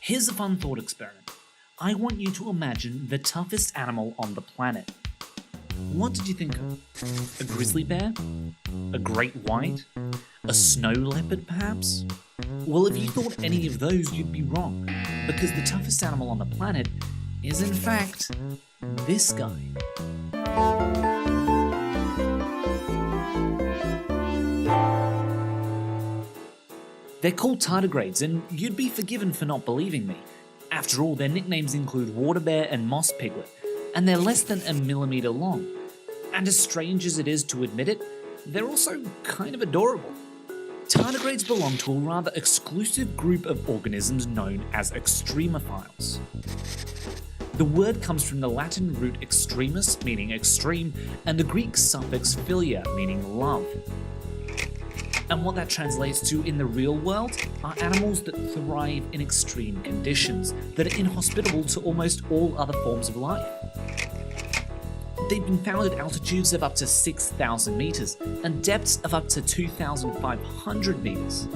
Here's a fun thought experiment. I want you to imagine the toughest animal on the planet. What did you think of? A grizzly bear? A great white? A snow leopard, perhaps? Well, if you thought any of those, you'd be wrong, because the toughest animal on the planet is, in fact, this guy. They're called tardigrades, and you'd be forgiven for not believing me. After all, their nicknames include water bear and moss piglet, and they're less than a millimeter long. And as strange as it is to admit it, they're also kind of adorable. Tardigrades belong to a rather exclusive group of organisms known as extremophiles. The word comes from the Latin root extremus, meaning extreme, and the Greek suffix philia, meaning love. And what that translates to in the real world are animals that thrive in extreme conditions, that are inhospitable to almost all other forms of life. They've been found at altitudes of up to 6,000 meters and depths of up to 2,500 meters.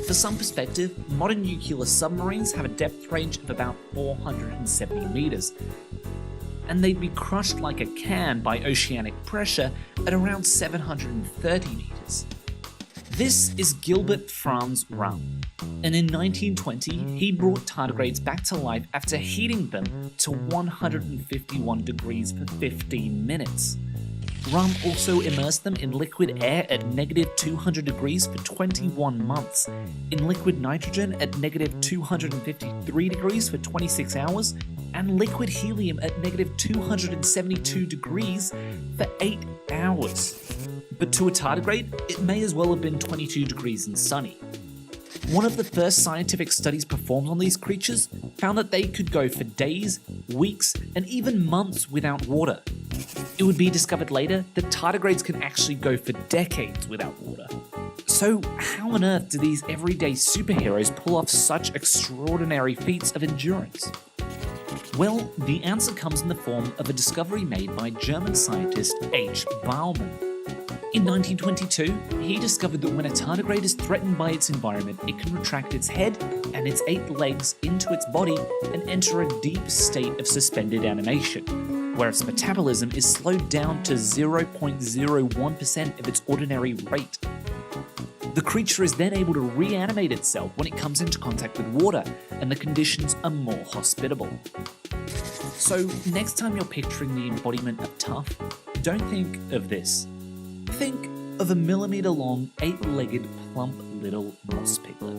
For some perspective, modern nuclear submarines have a depth range of about 470 meters, and they'd be crushed like a can by oceanic pressure at around 730 meters. This is Gilbert Franz Rum, and in 1920 he brought tardigrades back to life after heating them to 151 degrees for 15 minutes. Rum also immersed them in liquid air at negative 200 degrees for 21 months, in liquid nitrogen at negative 253 degrees for 26 hours, and liquid helium at negative 272 degrees for 8 hours. But to a tardigrade, it may as well have been 22 degrees and sunny. One of the first scientific studies performed on these creatures found that they could go for days, weeks, and even months without water. It would be discovered later that tardigrades can actually go for decades without water. So how on earth do these everyday superheroes pull off such extraordinary feats of endurance? Well, the answer comes in the form of a discovery made by German scientist H. Baumann. In 1922, he discovered that when a tardigrade is threatened by its environment, it can retract its head and its 8 legs into its body and enter a deep state of suspended animation, where its metabolism is slowed down to 0.01% of its ordinary rate. The creature is then able to reanimate itself when it comes into contact with water, and the conditions are more hospitable. So next time you're picturing the embodiment of tough, don't think of this. Think of a millimeter long, 8-legged, plump little moss piglet.